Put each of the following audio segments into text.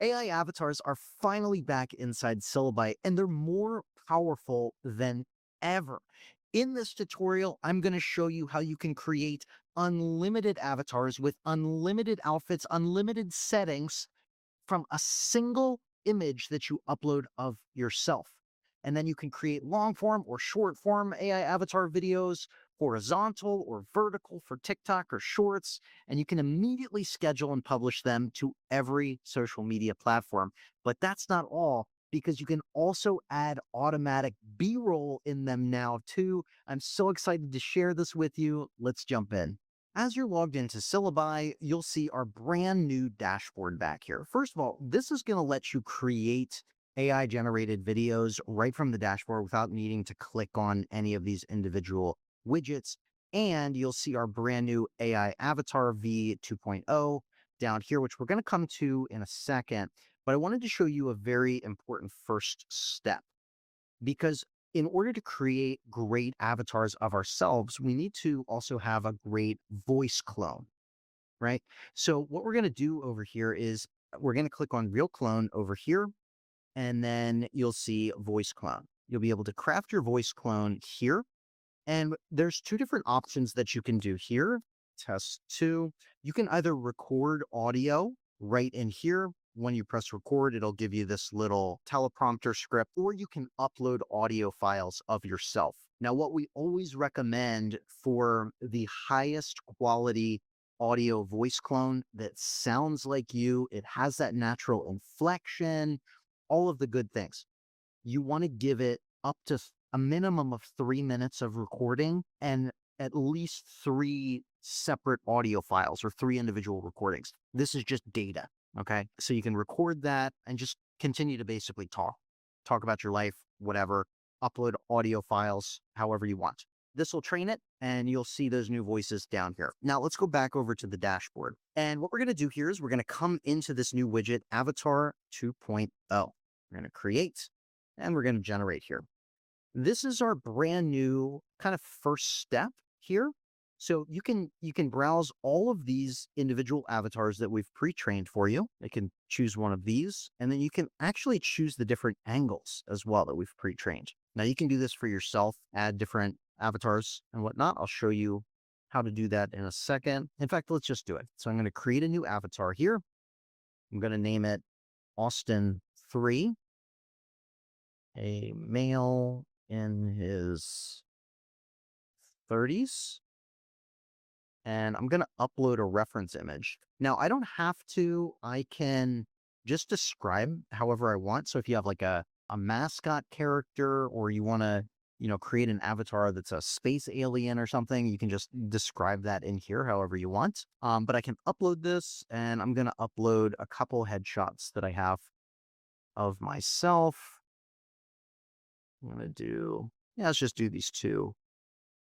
AI avatars are finally back inside Syllabi, and they're more powerful than ever. In this tutorial, I'm going to show you how you can create unlimited avatars with unlimited outfits, unlimited settings from a single image that you upload of yourself. And then you can create long form or short form AI avatar videos, horizontal or vertical for TikTok or shorts, and you can immediately schedule and publish them to every social media platform. But that's not all, because you can also add automatic B-roll in them now too. I'm so excited to share this with you. Let's jump in. As you're logged into Syllabi, you'll see our brand new dashboard back here. First of all, this is going to let you create AI generated videos right from the dashboard without needing to click on any of these individual widgets. And you'll see our brand new AI Avatar V 2.0 down here, which we're going to come to in a second. But I wanted to show you a very important first step, because in order to create great avatars of ourselves, we need to also have a great voice clone, right? So what we're going to do over here is we're going to click on Real Clone over here, and then you'll see Voice Clone. You'll be able to craft your voice clone here. And there's two different options that you can do here. Test two. You can either record audio right in here. When you press record, it'll give you this little teleprompter script, or you can upload audio files of yourself. Now, what we always recommend for the highest quality audio voice clone that sounds like you, it has that natural inflection, all of the good things. You want to give it up to a minimum of 3 minutes of recording and at least 3 separate audio files or 3 individual recordings. This is just data. Okay. So you can record that and just continue to basically talk about your life, whatever, upload audio files, however you want. This will train it and you'll see those new voices down here. Now let's go back over to the dashboard. And what we're going to do here is we're going to come into this new widget, Avatar 2.0. We're going to create and we're going to generate here. This is our brand new kind of first step here. So you can browse all of these individual avatars that we've pre-trained for you. You can choose one of these, and then you can actually choose the different angles as well that we've pre-trained. Now you can do this for yourself, add different avatars and whatnot. I'll show you how to do that in a second. In fact, let's just do it. So I'm going to create a new avatar here. I'm going to name it Austin 3, a male in his 30s. And I'm going to upload a reference image. Now, I don't have to. I can just describe however I want. So if you have like a mascot character, or you want to, create an avatar that's a space alien or something, you can just describe that in here however you want. But I can upload this, and I'm going to upload a couple headshots that I have of myself. I'm going to do, let's just do these 2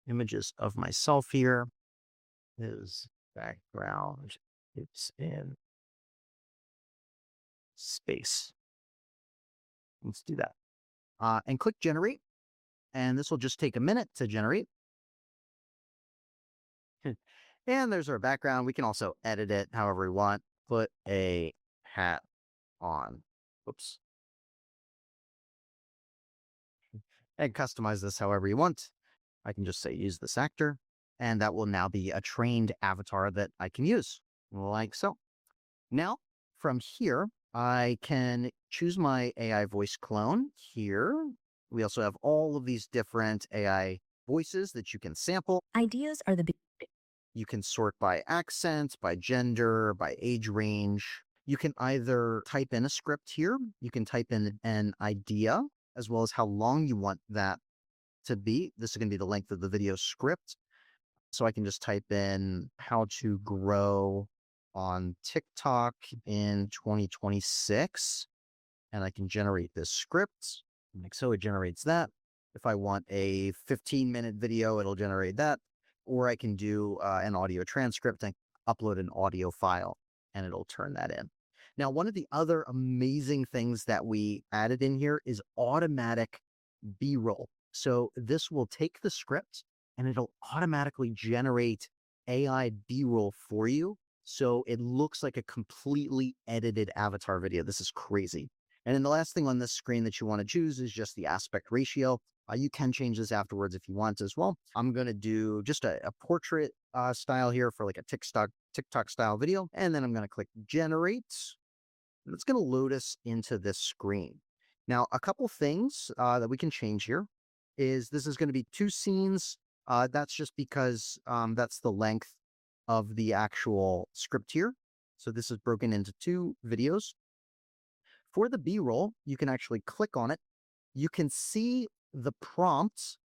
images of myself here. His background is in space. Let's do that. And click generate. And this will just take a minute to generate. And there's our background. We can also edit it however we want. Put a hat on. Oops. And customize this however you want. I can just say use this actor. And that will now be a trained avatar that I can use, like so. Now, from here, I can choose my AI voice clone here. We also have all of these different AI voices that you can sample. Ideas are the big. You can sort by accent, by gender, by age range. You can either type in a script here. You can type in an idea, as well as how long you want that to be. This is going to be the length of the video script. So I can just type in how to grow on TikTok in 2026, and I can generate this script. Like so, it generates that. If I want a 15-minute video, it'll generate that. Or I can do an audio transcript and upload an audio file, and it'll turn that in. Now, one of the other amazing things that we added in here is automatic B-roll. So this will take the script and it'll automatically generate AI B-roll for you. So it looks like a completely edited avatar video. This is crazy. And then the last thing on this screen that you want to choose is just the aspect ratio. You can change this afterwards if you want as well. I'm going to do just a portrait style here for like a TikTok style video. And then I'm going to click generate. And it's going to load us into this screen. Now, a couple things that we can change here is this is going to be 2 scenes. That's just because that's the length of the actual script here. So this is broken into 2 videos. For the B-roll, you can actually click on it. You can see the prompts.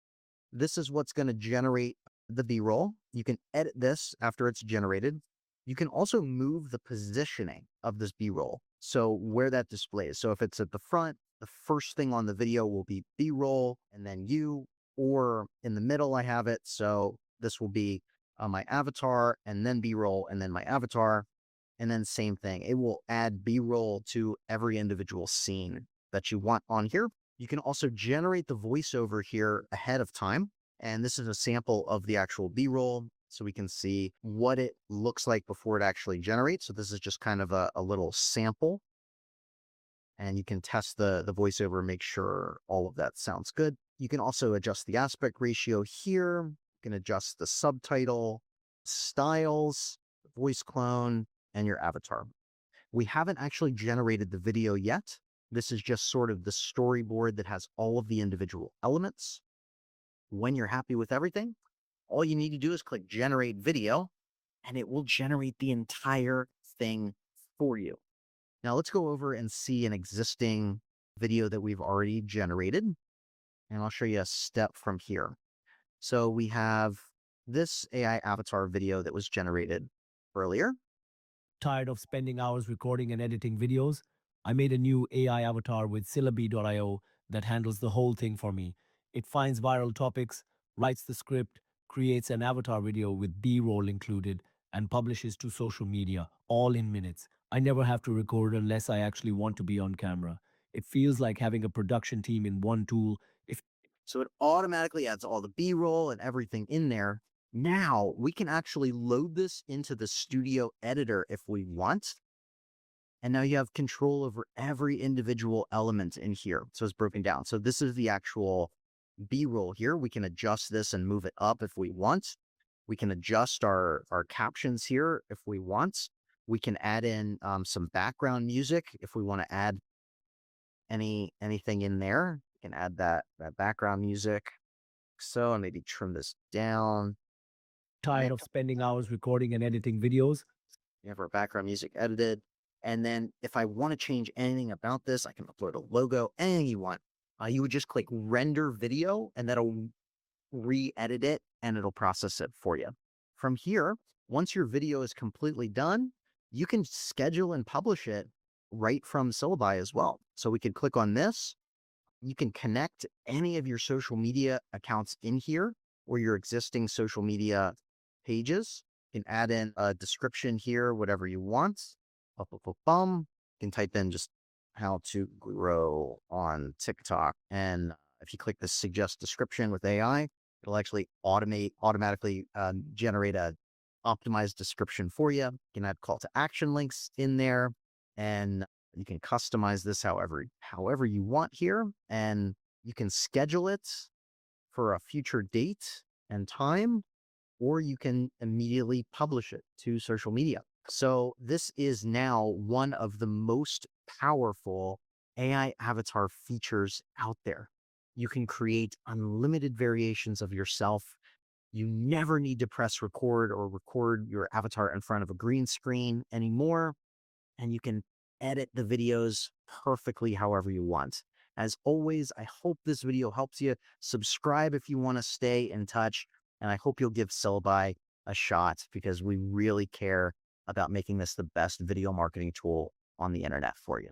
This is what's going to generate the B-roll. You can edit this after it's generated. You can also move the positioning of this B-roll. So where that displays. So if it's at the front, the first thing on the video will be B-roll and then you, or in the middle, I have it. So this will be my avatar and then B-roll and then my avatar. And then same thing, it will add B-roll to every individual scene that you want on here. You can also generate the voiceover here ahead of time. And this is a sample of the actual B-roll. So we can see what it looks like before it actually generates. So this is just kind of a little sample. And you can test the voiceover, make sure all of that sounds good. You can also adjust the aspect ratio here. You can adjust the subtitle, styles, voice clone, and your avatar. We haven't actually generated the video yet. This is just sort of the storyboard that has all of the individual elements. When you're happy with everything, all you need to do is click generate video and it will generate the entire thing for you. Now let's go over and see an existing video that we've already generated. And I'll show you a step from here. So we have this AI avatar video that was generated earlier. Tired of spending hours recording and editing videos? I made a new AI avatar with Syllaby.io that handles the whole thing for me. It finds viral topics, writes the script, creates an avatar video with B-roll included, and publishes to social media, all in minutes. I never have to record unless I actually want to be on camera. It feels like having a production team in one tool. So it automatically adds all the B-roll and everything in there. Now we can actually load this into the studio editor if we want. And now you have control over every individual element in here. So it's broken down. So this is the actual B-roll here. We can adjust this and move it up if we want. We can adjust our captions here if we want. We can add in some background music if we want to add anything in there. We can add that background music. So, and maybe trim this down. Tired of spending hours recording and editing videos? We have our background music edited. And then if I want to change anything about this, I can upload a logo, anything you want. You would just click render video and that'll re-edit it and it'll process it for you. From here, once your video is completely done, you can schedule and publish it right from Syllaby as well. So we could click on this. You can connect any of your social media accounts in here or your existing social media pages. You can add in a description here, whatever you want. You can type in just how to grow on TikTok. And if you click the suggest description with AI, it'll actually automatically generate a optimized description for you. You can add call to action links in there and you can customize this however you want here. And you can schedule it for a future date and time, or you can immediately publish it to social media. So this is now one of the most powerful AI avatar features out there. You can create unlimited variations of yourself. You never need to press record or record your avatar in front of a green screen anymore. And you can edit the videos perfectly however you want. As always, I hope this video helps you. Subscribe if you want to stay in touch. And I hope you'll give Syllaby a shot because we really care about making this the best video marketing tool on the internet for you.